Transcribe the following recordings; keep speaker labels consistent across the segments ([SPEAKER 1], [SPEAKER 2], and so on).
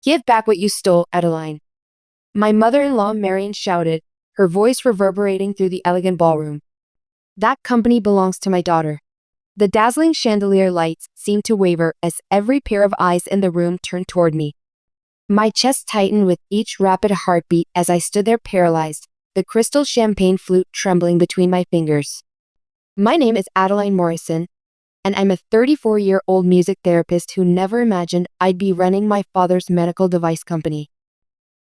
[SPEAKER 1] Give back what you stole, Adeline. My mother-in-law Marian shouted, her voice reverberating through the elegant ballroom. That company belongs to my daughter. The dazzling chandelier lights seemed to waver as every pair of eyes in the room turned toward me. My chest tightened with each rapid heartbeat as I stood there paralyzed, the crystal champagne flute trembling between my fingers. My name is Adeline Morrison, and I'm a 34-year-old music therapist who never imagined I'd be running my father's medical device company.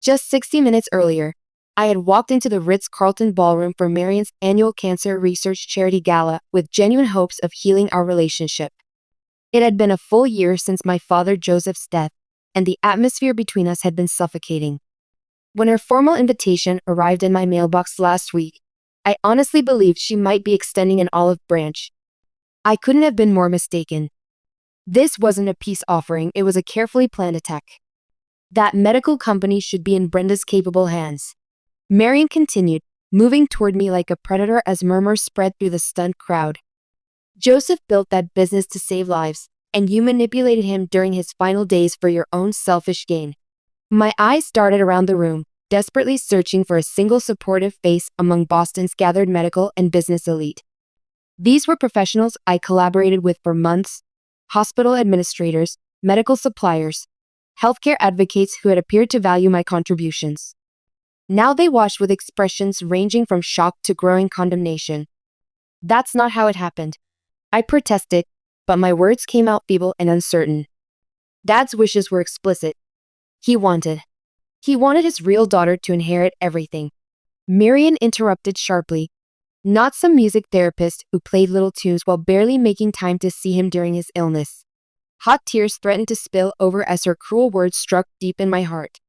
[SPEAKER 1] Just 60 minutes earlier, I had walked into the Ritz-Carlton ballroom for Marian's annual Cancer Research Charity Gala with genuine hopes of healing our relationship. It had been a full year since my father Joseph's death, and the atmosphere between us had been suffocating. When her formal invitation arrived in my mailbox last week, I honestly believed she might be extending an olive branch. I couldn't have been more mistaken. This wasn't a peace offering, it was a carefully planned attack. That medical company should be in Brenda's capable hands. Marian continued, moving toward me like a predator as murmurs spread through the stunned crowd. Joseph built that business to save lives, and you manipulated him during his final days for your own selfish gain. My eyes darted around the room, desperately searching for a single supportive face among Boston's gathered medical and business elite. These were professionals I collaborated with for months, hospital administrators, medical suppliers, healthcare advocates who had appeared to value my contributions. Now they watched with expressions ranging from shock to growing condemnation. That's not how it happened. I protested, but my words came out feeble and uncertain. Dad's wishes were explicit. He wanted his real daughter to inherit everything. Marian interrupted sharply. Not some music therapist who played little tunes while barely making time to see him during his illness. Hot tears threatened to spill over as her cruel words struck deep in my heart.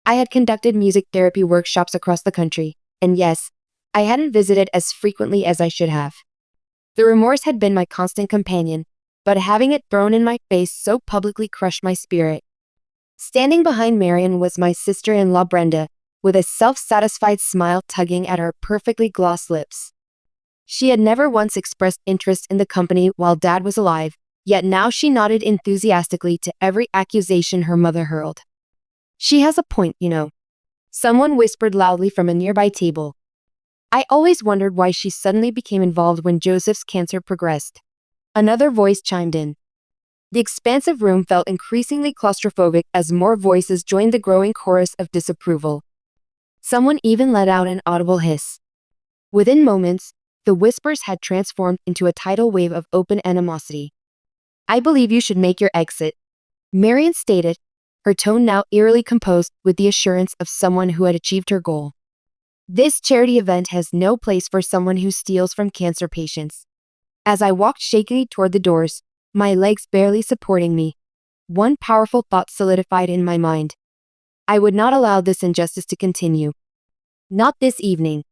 [SPEAKER 1] I had conducted music therapy workshops across the country, and yes, I hadn't visited as frequently as I should have. The remorse had been my constant companion, but having it thrown in my face so publicly crushed my spirit. Standing behind Marian was my sister-in-law Brenda, with a self-satisfied smile tugging at her perfectly glossed lips. She had never once expressed interest in the company while Dad was alive, yet now she nodded enthusiastically to every accusation her mother hurled. She has a point, you know. Someone whispered loudly from a nearby table. I always wondered why she suddenly became involved when Joseph's cancer progressed. Another voice chimed in. The expansive room felt increasingly claustrophobic as more voices joined the growing chorus of disapproval. Someone even let out an audible hiss. Within moments, the whispers had transformed into a tidal wave of open animosity. I believe you should make your exit, Marian stated, her tone now eerily composed with the assurance of someone who had achieved her goal. This charity event has no place for someone who steals from cancer patients. As I walked shakily toward the doors, my legs barely supporting me, one powerful thought solidified in my mind. I would not allow this injustice to continue. Not this evening.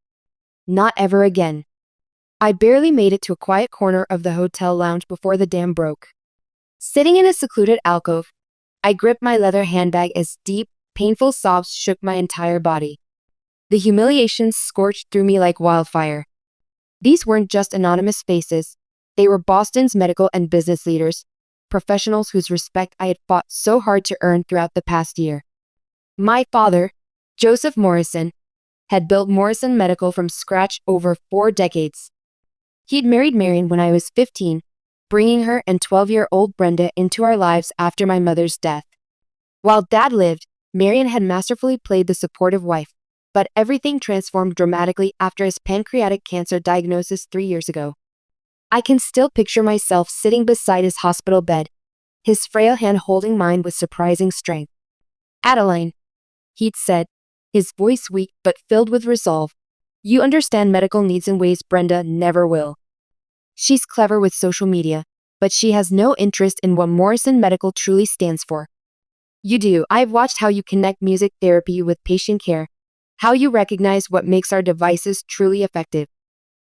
[SPEAKER 1] Not ever again. I barely made it to a quiet corner of the hotel lounge before the dam broke. Sitting in a secluded alcove, I gripped my leather handbag as deep, painful sobs shook my entire body. The humiliation scorched through me like wildfire. These weren't just anonymous faces. They were Boston's medical and business leaders, professionals whose respect I had fought so hard to earn throughout the past year. My father, Joseph Morrison, had built Morrison Medical from scratch over 4 decades. He'd married Marian when I was 15, bringing her and 12-year-old Brenda into our lives after my mother's death. While Dad lived, Marian had masterfully played the supportive wife, but everything transformed dramatically after his pancreatic cancer diagnosis 3 years ago. I can still picture myself sitting beside his hospital bed, his frail hand holding mine with surprising strength. Adeline, he'd said, his voice weak but filled with resolve. You understand medical needs in ways Brenda never will. She's clever with social media, but she has no interest in what Morrison Medical truly stands for. You do. I've watched how you connect music therapy with patient care, how you recognize what makes our devices truly effective.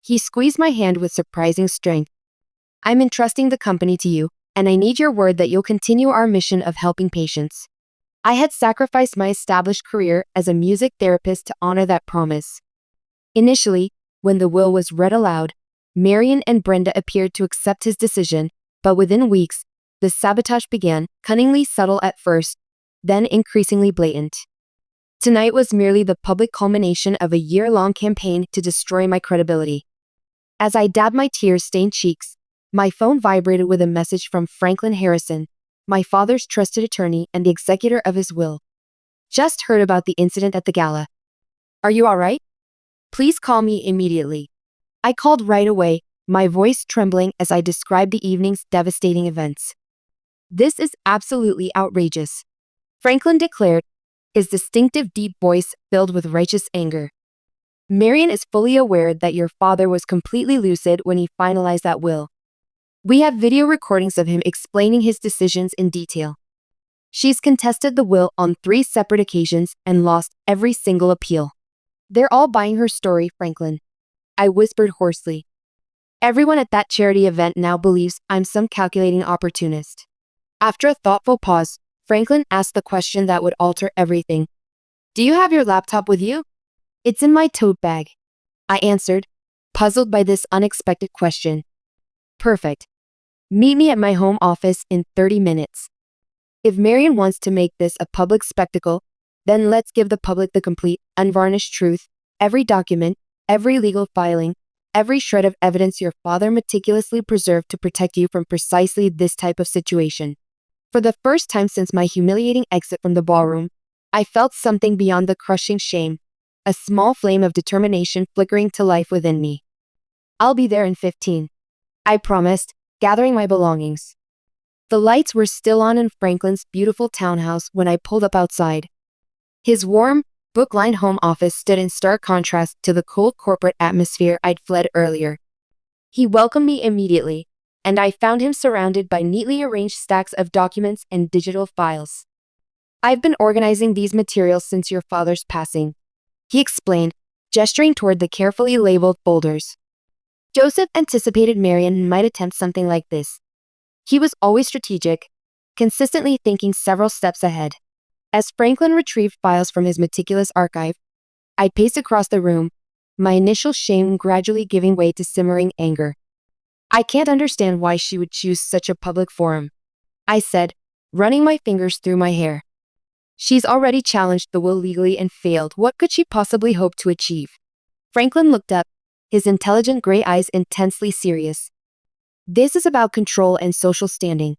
[SPEAKER 1] He squeezed my hand with surprising strength. I'm entrusting the company to you, and I need your word that you'll continue our mission of helping patients. I had sacrificed my established career as a music therapist to honor that promise. Initially, when the will was read aloud, Marian and Brenda appeared to accept his decision, but within weeks, the sabotage began, cunningly subtle at first, then increasingly blatant. Tonight was merely the public culmination of a year-long campaign to destroy my credibility. As I dabbed my tear-stained cheeks, my phone vibrated with a message from Franklin Harrison, my father's trusted attorney and the executor of his will. Just heard about the incident at the gala. Are you alright? Please call me immediately. I called right away, my voice trembling as I described the evening's devastating events. This is absolutely outrageous, Franklin declared, his distinctive deep voice filled with righteous anger. Marian is fully aware that your father was completely lucid when he finalized that will. We have video recordings of him explaining his decisions in detail. She's contested the will on 3 separate occasions and lost every single appeal. They're all buying her story, Franklin, I whispered hoarsely. Everyone at that charity event now believes I'm some calculating opportunist. After a thoughtful pause, Franklin asked the question that would alter everything. Do you have your laptop with you? It's in my tote bag, I answered, puzzled by this unexpected question. Perfect. Meet me at my home office in 30 minutes. If Marian wants to make this a public spectacle, then let's give the public the complete, unvarnished truth, every document, every legal filing, every shred of evidence your father meticulously preserved to protect you from precisely this type of situation. For the first time since my humiliating exit from the ballroom, I felt something beyond the crushing shame, a small flame of determination flickering to life within me. I'll be there in 15, I promised, gathering my belongings. The lights were still on in Franklin's beautiful townhouse when I pulled up outside. His warm, book-lined home office stood in stark contrast to the cold corporate atmosphere I'd fled earlier. He welcomed me immediately, and I found him surrounded by neatly arranged stacks of documents and digital files. I've been organizing these materials since your father's passing, he explained, gesturing toward the carefully labeled folders. Joseph anticipated Marian might attempt something like this. He was always strategic, consistently thinking several steps ahead. As Franklin retrieved files from his meticulous archive, I paced across the room, my initial shame gradually giving way to simmering anger. I can't understand why she would choose such a public forum, I said, running my fingers through my hair. She's already challenged the will legally and failed. What could she possibly hope to achieve? Franklin looked up, his intelligent gray eyes intensely serious. This is about control and social standing.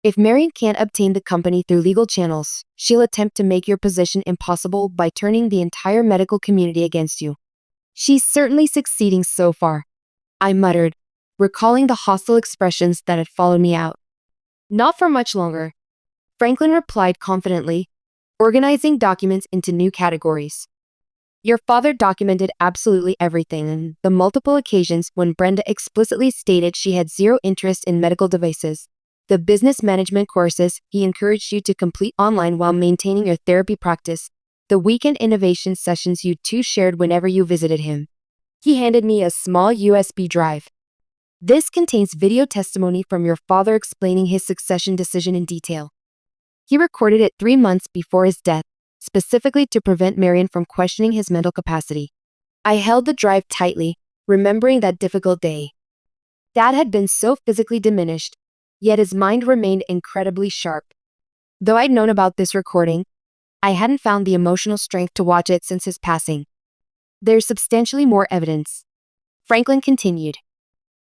[SPEAKER 1] If Marian can't obtain the company through legal channels, she'll attempt to make your position impossible by turning the entire medical community against you. She's certainly succeeding so far, I muttered, recalling the hostile expressions that had followed me out. Not for much longer, Franklin replied confidently, organizing documents into new categories. Your father documented absolutely everything, and the multiple occasions when Brenda explicitly stated she had zero interest in medical devices, the business management courses he encouraged you to complete online while maintaining your therapy practice, the weekend innovation sessions you two shared whenever you visited him. He handed me a small USB drive. This contains video testimony from your father explaining his succession decision in detail. He recorded it 3 months before his death, specifically to prevent Marian from questioning his mental capacity. I held the drive tightly, remembering that difficult day. Dad had been so physically diminished, yet his mind remained incredibly sharp. Though I'd known about this recording, I hadn't found the emotional strength to watch it since his passing. There's substantially more evidence, Franklin continued.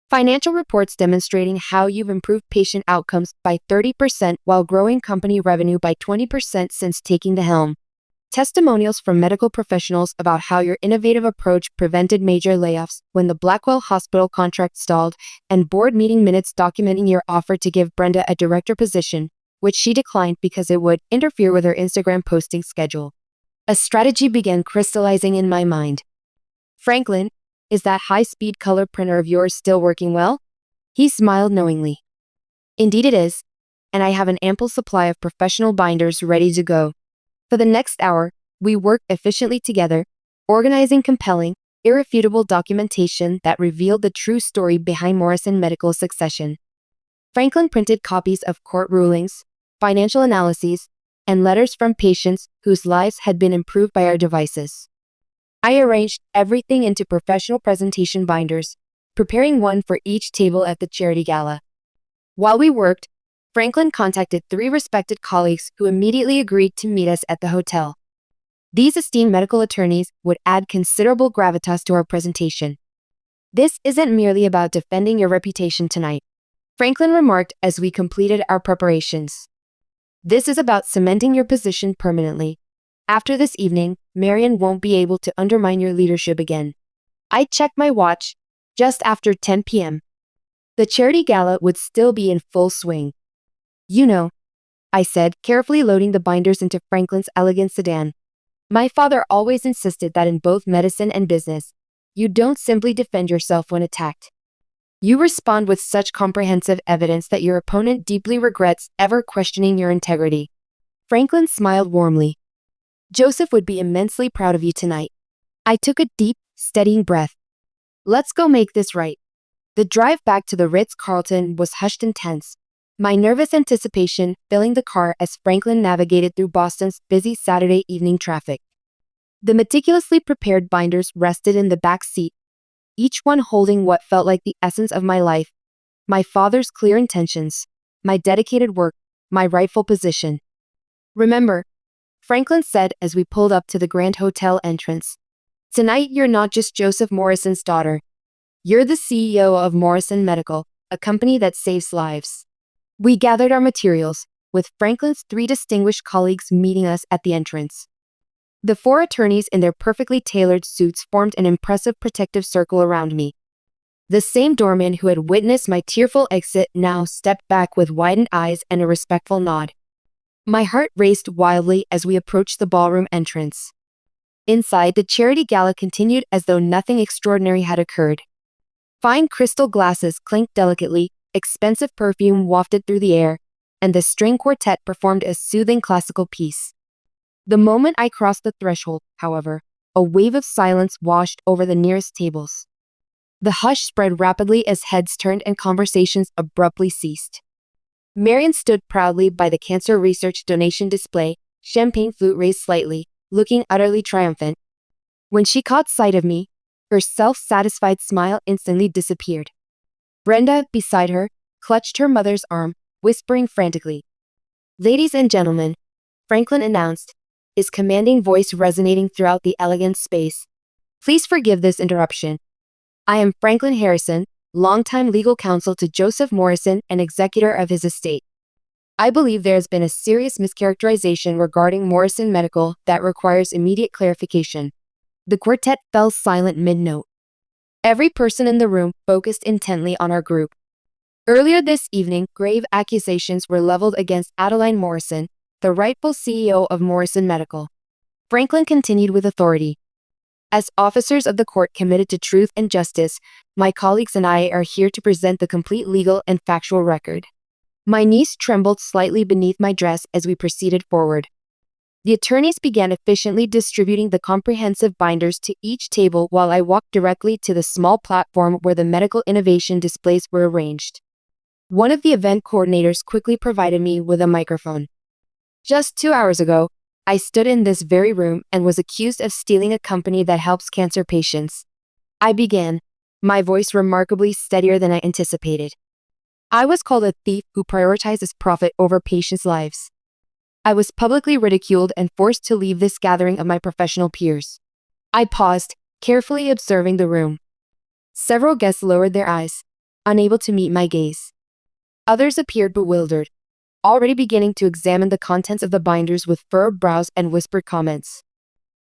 [SPEAKER 1] Financial reports demonstrating how you've improved patient outcomes by 30% while growing company revenue by 20% since taking the helm. Testimonials from medical professionals about how your innovative approach prevented major layoffs when the Blackwell Hospital contract stalled, and board meeting minutes documenting your offer to give Brenda a director position, which she declined because it would interfere with her Instagram posting schedule. A strategy began crystallizing in my mind. Franklin, is that high-speed color printer of yours still working well? He smiled knowingly. Indeed it is, and I have an ample supply of professional binders ready to go. For the next hour, we worked efficiently together, organizing compelling, irrefutable documentation that revealed the true story behind Morrison Medical succession. Franklin printed copies of court rulings, financial analyses, and letters from patients whose lives had been improved by our devices. I arranged everything into professional presentation binders, preparing one for each table at the Charity Gala. While we worked, Franklin contacted 3 respected colleagues who immediately agreed to meet us at the hotel. These esteemed medical attorneys would add considerable gravitas to our presentation. "This isn't merely about defending your reputation tonight," Franklin remarked as we completed our preparations. "This is about cementing your position permanently. After this evening, Marian won't be able to undermine your leadership again." I checked my watch. Just after 10 p.m. The Charity Gala would still be in full swing. "You know," I said, carefully loading the binders into Franklin's elegant sedan. "My father always insisted that in both medicine and business, you don't simply defend yourself when attacked. You respond with such comprehensive evidence that your opponent deeply regrets ever questioning your integrity." Franklin smiled warmly. "Joseph would be immensely proud of you tonight." I took a deep, steadying breath. "Let's go make this right." The drive back to the Ritz-Carlton was hushed and tense, my nervous anticipation filling the car as Franklin navigated through Boston's busy Saturday evening traffic. The meticulously prepared binders rested in the back seat, each one holding what felt like the essence of my life: my father's clear intentions, my dedicated work, my rightful position. "Remember," Franklin said as we pulled up to the Grand Hotel entrance, "tonight you're not just Joseph Morrison's daughter. You're the CEO of Morrison Medical, a company that saves lives." We gathered our materials, with Franklin's 3 distinguished colleagues meeting us at the entrance. The 4 attorneys in their perfectly tailored suits formed an impressive protective circle around me. The same doorman who had witnessed my tearful exit now stepped back with widened eyes and a respectful nod. My heart raced wildly as we approached the ballroom entrance. Inside, the Charity Gala continued as though nothing extraordinary had occurred. Fine crystal glasses clinked delicately, expensive perfume wafted through the air, and the string quartet performed a soothing classical piece. The moment I crossed the threshold, however, a wave of silence washed over the nearest tables. The hush spread rapidly as heads turned and conversations abruptly ceased. Marian stood proudly by the cancer research donation display, champagne flute raised slightly, looking utterly triumphant. When she caught sight of me, her self-satisfied smile instantly disappeared. Brenda, beside her, clutched her mother's arm, whispering frantically. "Ladies and gentlemen," Franklin announced, his commanding voice resonating throughout the elegant space. "Please forgive this interruption. I am Franklin Harrison, longtime legal counsel to Joseph Morrison and executor of his estate. I believe there has been a serious mischaracterization regarding Morrison Medical that requires immediate clarification." The quartet fell silent mid-note. Every person in the room focused intently on our group. Earlier this evening, grave accusations were leveled against Adeline Morrison, the rightful CEO of Morrison Medical. Franklin continued with authority. "As officers of the court committed to truth and justice, my colleagues and I are here to present the complete legal and factual record." My knees trembled slightly beneath my dress as we proceeded forward. The attorneys began efficiently distributing the comprehensive binders to each table while I walked directly to the small platform where the medical innovation displays were arranged. One of the event coordinators quickly provided me with a microphone. "Just 2 hours ago, I stood in this very room and was accused of stealing a company that helps cancer patients," I began, my voice remarkably steadier than I anticipated. "I was called a thief who prioritizes profit over patients' lives. I was publicly ridiculed and forced to leave this gathering of my professional peers." I paused, carefully observing the room. Several guests lowered their eyes, unable to meet my gaze. Others appeared bewildered, already beginning to examine the contents of the binders with furrowed brows and whispered comments.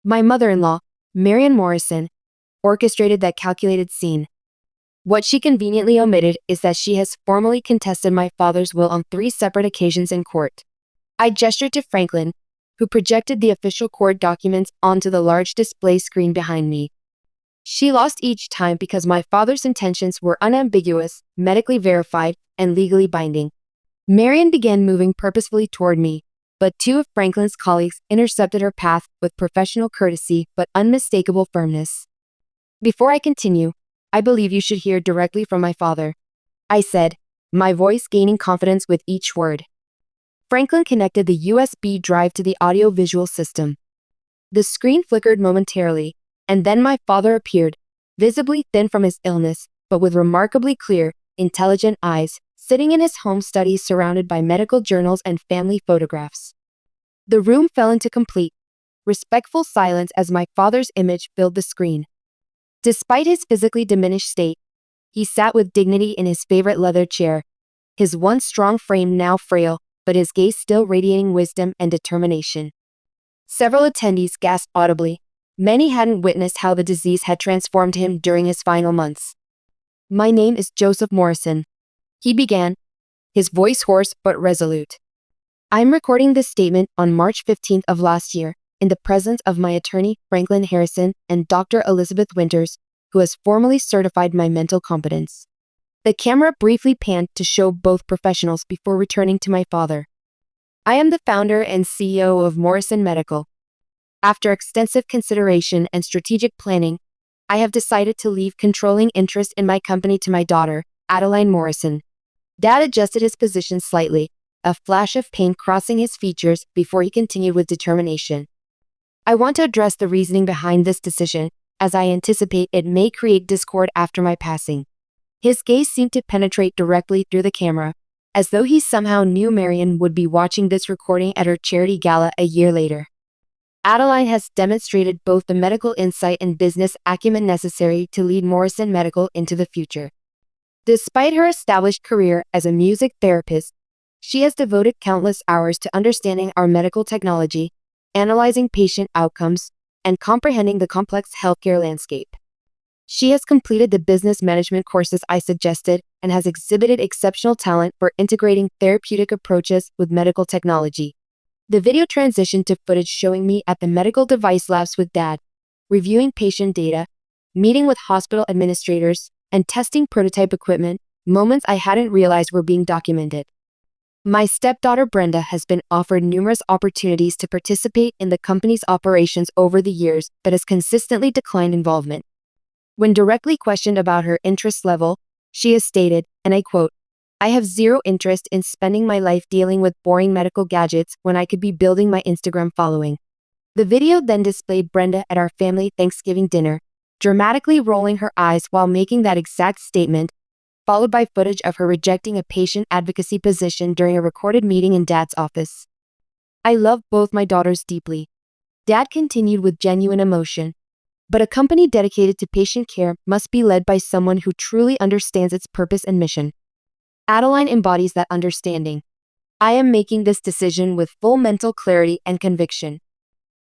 [SPEAKER 1] My mother-in-law, Marian Morrison, orchestrated that calculated scene. What she conveniently omitted is that she has formally contested my father's will on 3 separate occasions in court. I gestured to Franklin, who projected the official court documents onto the large display screen behind me. "She lost each time because my father's intentions were unambiguous, medically verified, and legally binding." Marian began moving purposefully toward me, but 2 of Franklin's colleagues intercepted her path with professional courtesy but unmistakable firmness. "Before I continue, I believe you should hear directly from my father," I said, my voice gaining confidence with each word. Franklin connected the USB drive to the audio-visual system. The screen flickered momentarily, and then my father appeared, visibly thin from his illness, but with remarkably clear, intelligent eyes, sitting in his home study surrounded by medical journals and family photographs. The room fell into complete, respectful silence as my father's image filled the screen. Despite his physically diminished state, he sat with dignity in his favorite leather chair, his once strong frame now frail, but his gaze still radiating wisdom and determination. Several attendees gasped audibly. Many hadn't witnessed how the disease had transformed him during his final months. "My name is Joseph Morrison," he began, his voice hoarse but resolute. "I'm recording this statement on March 15th of last year, in the presence of my attorney, Franklin Harrison, and Dr. Elizabeth Winters, who has formally certified my mental competence." The camera briefly panned to show both professionals before returning to my father. "I am the founder and CEO of Morrison Medical. After extensive consideration and strategic planning, I have decided to leave controlling interest in my company to my daughter, Adeline Morrison." Dad adjusted his position slightly, a flash of pain crossing his features before he continued with determination. "I want to address the reasoning behind this decision, as I anticipate it may create discord after my passing." His gaze seemed to penetrate directly through the camera, as though he somehow knew Marian would be watching this recording at her charity gala a year later. "Adeline has demonstrated both the medical insight and business acumen necessary to lead Morrison Medical into the future. Despite her established career as a music therapist, she has devoted countless hours to understanding our medical technology, analyzing patient outcomes, and comprehending the complex healthcare landscape. She has completed the business management courses I suggested and has exhibited exceptional talent for integrating therapeutic approaches with medical technology." The video transitioned to footage showing me at the medical device labs with Dad, reviewing patient data, meeting with hospital administrators, and testing prototype equipment, moments I hadn't realized were being documented. My stepdaughter Brenda has been offered numerous opportunities to participate in the company's operations over the years but has consistently declined involvement. When directly questioned about her interest level, she has stated, and I quote, "I have zero interest in spending my life dealing with boring medical gadgets when I could be building my Instagram following." The video then displayed Brenda at our family Thanksgiving dinner, dramatically rolling her eyes while making that exact statement, followed by footage of her rejecting a patient advocacy position during a recorded meeting in Dad's office. "I love both my daughters deeply," Dad continued with genuine emotion. "But a company dedicated to patient care must be led by someone who truly understands its purpose and mission. Adeline embodies that understanding. I am making this decision with full mental clarity and conviction."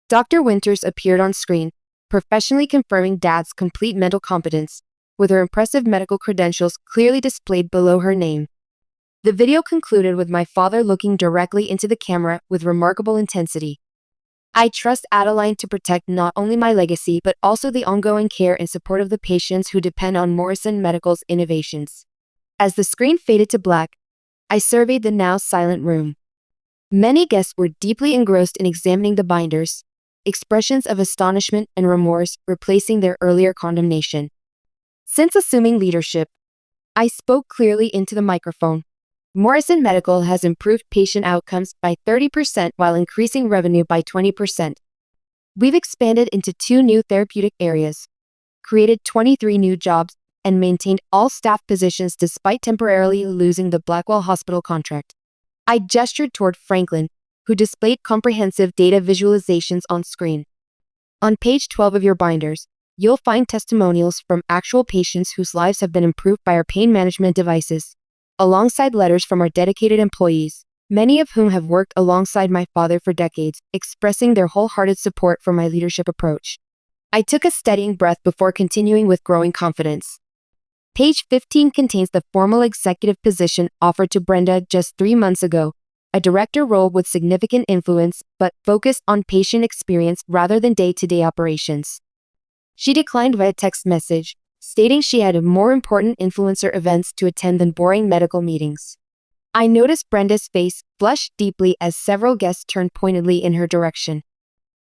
[SPEAKER 1] Dr. Winters appeared on screen, professionally confirming Dad's complete mental competence, with her impressive medical credentials clearly displayed below her name. The video concluded with my father looking directly into the camera with remarkable intensity. "I trust Adeline to protect not only my legacy but also the ongoing care and support of the patients who depend on Morrison Medical's innovations." As the screen faded to black, I surveyed the now silent room. Many guests were deeply engrossed in examining the binders, expressions of astonishment and remorse replacing their earlier condemnation. Since assuming leadership, I spoke clearly into the microphone. "Morrison Medical has improved patient outcomes by 30% while increasing revenue by 20%. We've expanded into 2 new therapeutic areas, created 23 new jobs, and maintained all staff positions despite temporarily losing the Blackwell Hospital contract." I gestured toward Franklin, who displayed comprehensive data visualizations on screen. "On page 12 of your binders, you'll find testimonials from actual patients whose lives have been improved by our pain management devices, alongside letters from our dedicated employees, many of whom have worked alongside my father for decades, expressing their wholehearted support for my leadership approach." I took a steadying breath before continuing with growing confidence. Page 15 contains the formal executive position offered to Brenda just 3 months ago, a director role with significant influence but focused on patient experience rather than day-to-day operations. She declined via text message, stating she had more important influencer events to attend than boring medical meetings. I noticed Brenda's face flush deeply as several guests turned pointedly in her direction.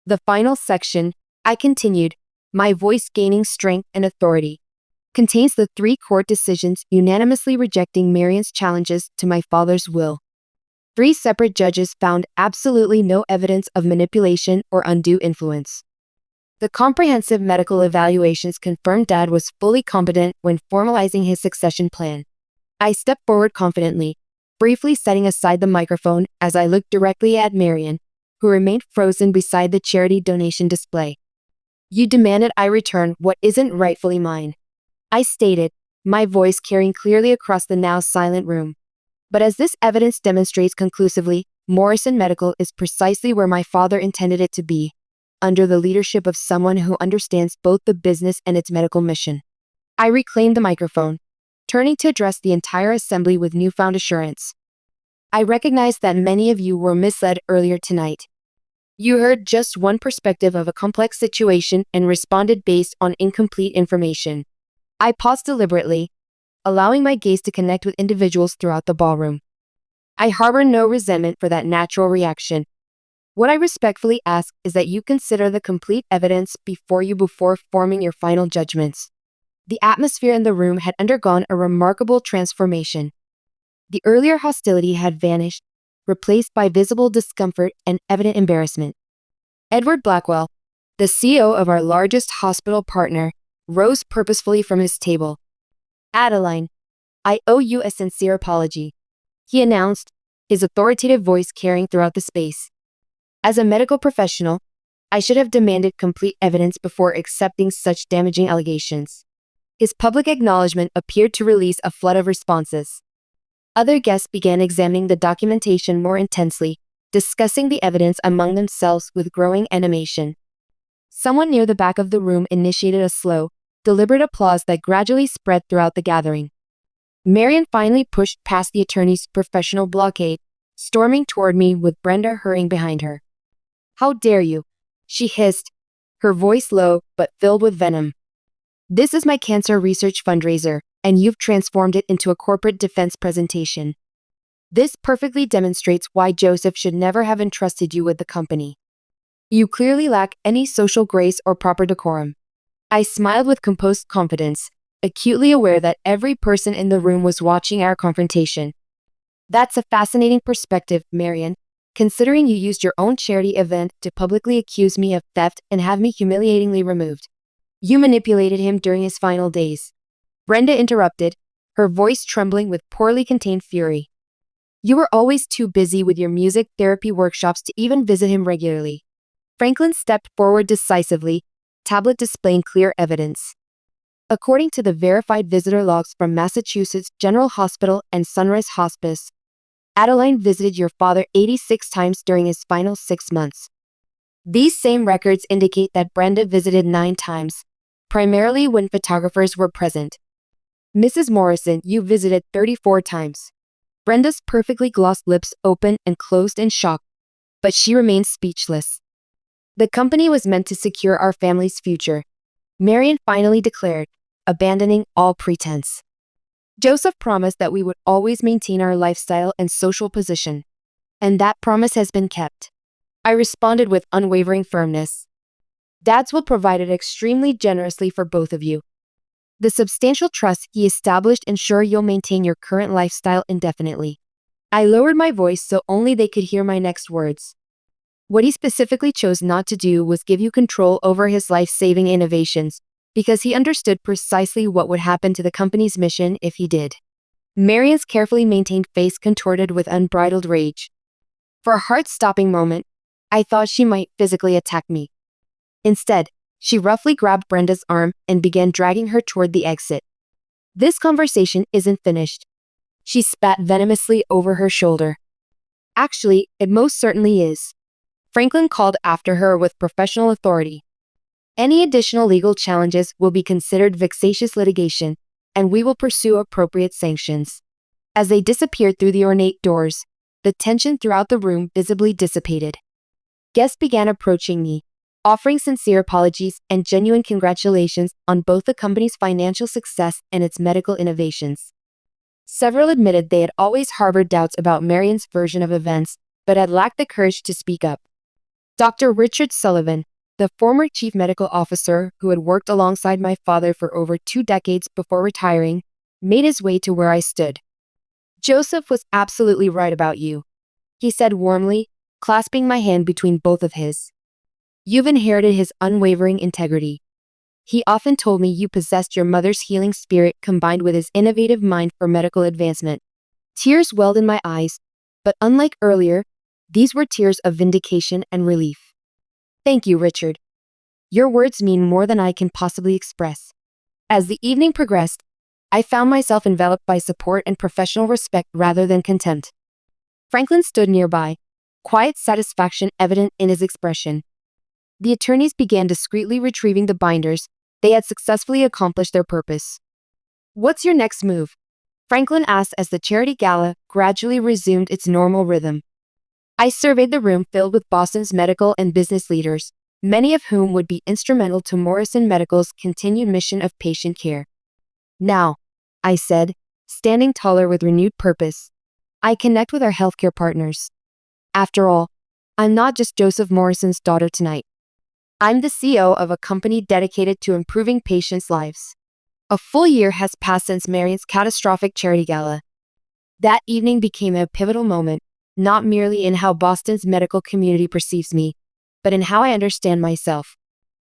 [SPEAKER 1] "The final section," I continued, my voice gaining strength and authority, "contains the 3 court decisions unanimously rejecting Marian's challenges to my father's will. 3 separate judges found absolutely no evidence of manipulation or undue influence. The comprehensive medical evaluations confirmed Dad was fully competent when formalizing his succession plan. I stepped forward confidently, briefly setting aside the microphone as I looked directly at Marian, who remained frozen beside the charity donation display. You demanded I return what isn't rightfully mine, I stated, my voice carrying clearly across the now silent room. But as this evidence demonstrates conclusively, Morrison Medical is precisely where my father intended it to be, under the leadership of someone who understands both the business and its medical mission. I reclaimed the microphone, turning to address the entire assembly with newfound assurance. I recognize that many of you were misled earlier tonight. You heard just one perspective of a complex situation and responded based on incomplete information. I paused deliberately, allowing my gaze to connect with individuals throughout the ballroom. I harbor no resentment for that natural reaction. What I respectfully ask is that you consider the complete evidence before forming your final judgments. The atmosphere in the room had undergone a remarkable transformation. The earlier hostility had vanished, replaced by visible discomfort and evident embarrassment. Edward Blackwell, the CEO of our largest hospital partner, rose purposefully from his table. Adeline, I owe you a sincere apology, he announced, his authoritative voice carrying throughout the space. As a medical professional, I should have demanded complete evidence before accepting such damaging allegations. His public acknowledgement appeared to release a flood of responses. Other guests began examining the documentation more intensely, discussing the evidence among themselves with growing animation. Someone near the back of the room initiated a slow, deliberate applause that gradually spread throughout the gathering. Marian finally pushed past the attorney's professional blockade, storming toward me with Brenda hurrying behind her. How dare you? She hissed, her voice low but filled with venom. This is my cancer research fundraiser, and you've transformed it into a corporate defense presentation. This perfectly demonstrates why Joseph should never have entrusted you with the company. You clearly lack any social grace or proper decorum. I smiled with composed confidence, acutely aware that every person in the room was watching our confrontation. That's a fascinating perspective, Marian, considering you used your own charity event to publicly accuse me of theft and have me humiliatingly removed. You manipulated him during his final days. Brenda interrupted, her voice trembling with poorly contained fury. You were always too busy with your music therapy workshops to even visit him regularly. Franklin stepped forward decisively, tablet displaying clear evidence. According to the verified visitor logs from Massachusetts General Hospital and Sunrise Hospice, Adeline visited your father 86 times during his final 6 months. These same records indicate that Brenda visited 9 times, primarily when photographers were present. Mrs. Morrison, you visited 34 times. Brenda's perfectly glossed lips opened and closed in shock, but she remained speechless. The company was meant to secure our family's future, Marian finally declared, abandoning all pretense. Joseph promised that we would always maintain our lifestyle and social position, and that promise has been kept. I responded with unwavering firmness. Dads will provide it extremely generously for both of you. The substantial trust he established ensure you'll maintain your current lifestyle indefinitely. I lowered my voice so only they could hear my next words. What he specifically chose not to do was give you control over his life-saving innovations, because he understood precisely what would happen to the company's mission if he did. Marian's carefully maintained face contorted with unbridled rage. For a heart-stopping moment, I thought she might physically attack me. Instead, she roughly grabbed Brenda's arm and began dragging her toward the exit. This conversation isn't finished. She spat venomously over her shoulder. Actually, it most certainly is. Franklin called after her with professional authority. Any additional legal challenges will be considered vexatious litigation, and we will pursue appropriate sanctions. As they disappeared through the ornate doors, the tension throughout the room visibly dissipated. Guests began approaching me, offering sincere apologies and genuine congratulations on both the company's financial success and its medical innovations. Several admitted they had always harbored doubts about Marian's version of events, but had lacked the courage to speak up. Dr. Richard Sullivan, the former chief medical officer who had worked alongside my father for over 2 decades before retiring, made his way to where I stood. Joseph was absolutely right about you, he said warmly, clasping my hand between both of his. You've inherited his unwavering integrity. He often told me you possessed your mother's healing spirit combined with his innovative mind for medical advancement. Tears welled in my eyes, but unlike earlier, these were tears of vindication and relief. Thank you, Richard. Your words mean more than I can possibly express. As the evening progressed, I found myself enveloped by support and professional respect rather than contempt. Franklin stood nearby, quiet satisfaction evident in his expression. The attorneys began discreetly retrieving the binders. They had successfully accomplished their purpose. What's your next move? Franklin asked as the Charity Gala gradually resumed its normal rhythm. I surveyed the room filled with Boston's medical and business leaders, many of whom would be instrumental to Morrison Medical's continued mission of patient care. Now, I said, standing taller with renewed purpose, I connect with our healthcare partners. After all, I'm not just Joseph Morrison's daughter tonight. I'm the CEO of a company dedicated to improving patients' lives. A full year has passed since Marian's catastrophic Charity Gala. That evening became a pivotal moment, not merely in how Boston's medical community perceives me, but in how I understand myself.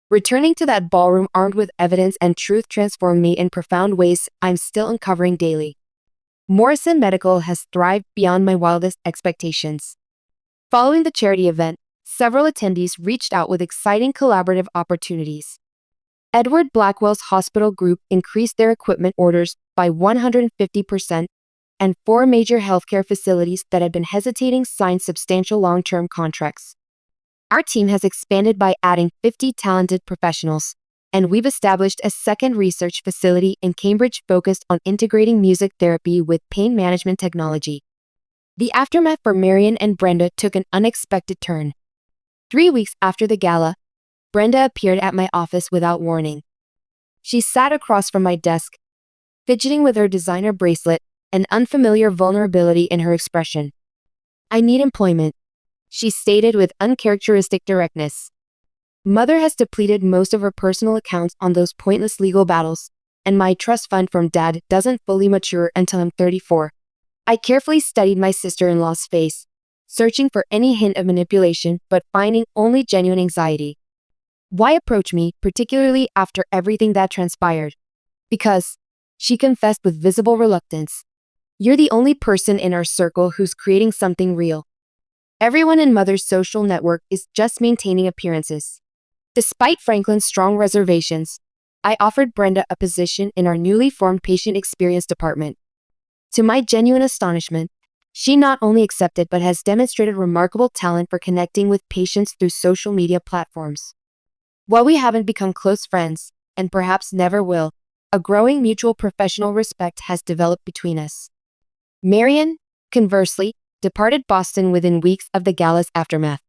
[SPEAKER 1] Returning to that ballroom armed with evidence and truth transformed me in profound ways I'm still uncovering daily. Morrison Medical has thrived beyond my wildest expectations. Following the charity event, several attendees reached out with exciting collaborative opportunities. Edward Blackwell's hospital group increased their equipment orders by 150%, and 4 major healthcare facilities that had been hesitating signed substantial long-term contracts. Our team has expanded by adding 50 talented professionals, and we've established a second research facility in Cambridge focused on integrating music therapy with pain management technology. The aftermath for Marian and Brenda took an unexpected turn. 3 weeks after the gala, Brenda appeared at my office without warning. She sat across from my desk, fidgeting with her designer bracelet, an unfamiliar vulnerability in her expression. I need employment, she stated with uncharacteristic directness. Mother has depleted most of her personal accounts on those pointless legal battles, and my trust fund from Dad doesn't fully mature until I'm 34. I carefully studied my sister-in-law's face, searching for any hint of manipulation but finding only genuine anxiety. Why approach me, particularly after everything that transpired? Because, she confessed with visible reluctance, you're the only person in our circle who's creating something real. Everyone in Mother's social network is just maintaining appearances. Despite Franklin's strong reservations, I offered Brenda a position in our newly formed patient experience department. To my genuine astonishment, she not only accepted but has demonstrated remarkable talent for connecting with patients through social media platforms. While we haven't become close friends, and perhaps never will, a growing mutual professional respect has developed between us. Marian, conversely, departed Boston within weeks of the gala's aftermath.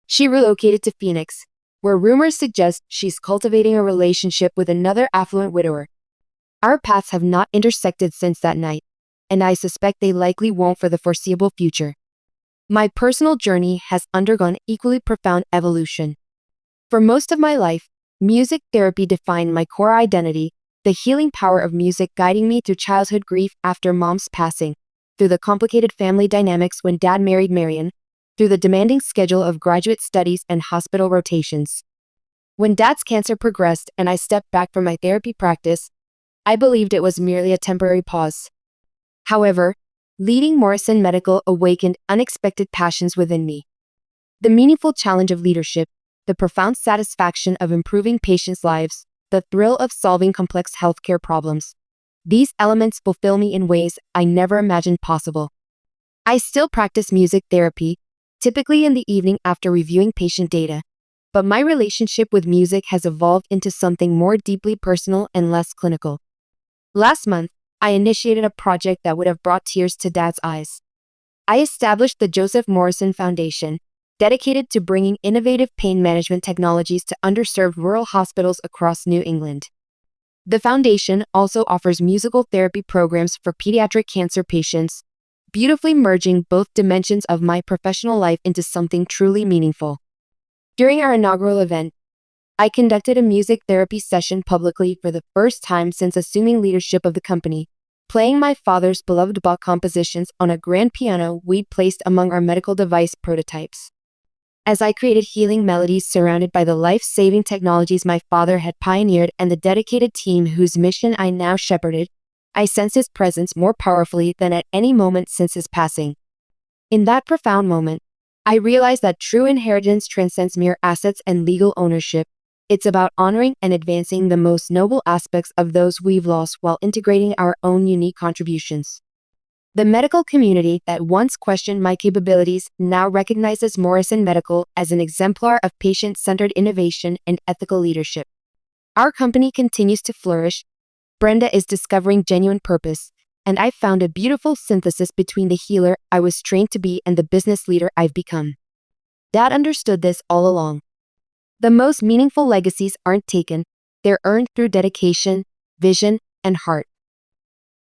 [SPEAKER 1] She relocated to Phoenix, where rumors suggest she's cultivating a relationship with another affluent widower. Our paths have not intersected since that night, and I suspect they likely won't for the foreseeable future. My personal journey has undergone equally profound evolution. For most of my life, music therapy defined my core identity, the healing power of music guiding me through childhood grief after Mom's passing, through the complicated family dynamics when Dad married Marian, through the demanding schedule of graduate studies and hospital rotations. When Dad's cancer progressed and I stepped back from my therapy practice, I believed it was merely a temporary pause. However, leading Morrison Medical awakened unexpected passions within me. The meaningful challenge of leadership, the profound satisfaction of improving patients' lives, the thrill of solving complex healthcare problems. These elements fulfill me in ways I never imagined possible. I still practice music therapy, typically in the evening after reviewing patient data, but my relationship with music has evolved into something more deeply personal and less clinical. Last month, I initiated a project that would have brought tears to Dad's eyes. I established the Joseph Morrison Foundation, dedicated to bringing innovative pain management technologies to underserved rural hospitals across New England. The foundation also offers musical therapy programs for pediatric cancer patients, beautifully merging both dimensions of my professional life into something truly meaningful. During our inaugural event, I conducted a music therapy session publicly for the first time since assuming leadership of the company, playing my father's beloved Bach compositions on a grand piano we'd placed among our medical device prototypes. as I created healing melodies surrounded by the life-saving technologies my father had pioneered and the dedicated team whose mission I now shepherded, I sensed his presence more powerfully than at any moment since his passing. In that profound moment, I realized that true inheritance transcends mere assets and legal ownership. It's about honoring and advancing the most noble aspects of those we've lost while integrating our own unique contributions. The medical community that once questioned my capabilities now recognizes Morrison Medical as an exemplar of patient-centered innovation and ethical leadership. Our company continues to flourish. Brenda is discovering genuine purpose, and I've found a beautiful synthesis between the healer I was trained to be and the business leader I've become. Dad understood this all along. The most meaningful legacies aren't taken, they're earned through dedication, vision, and heart.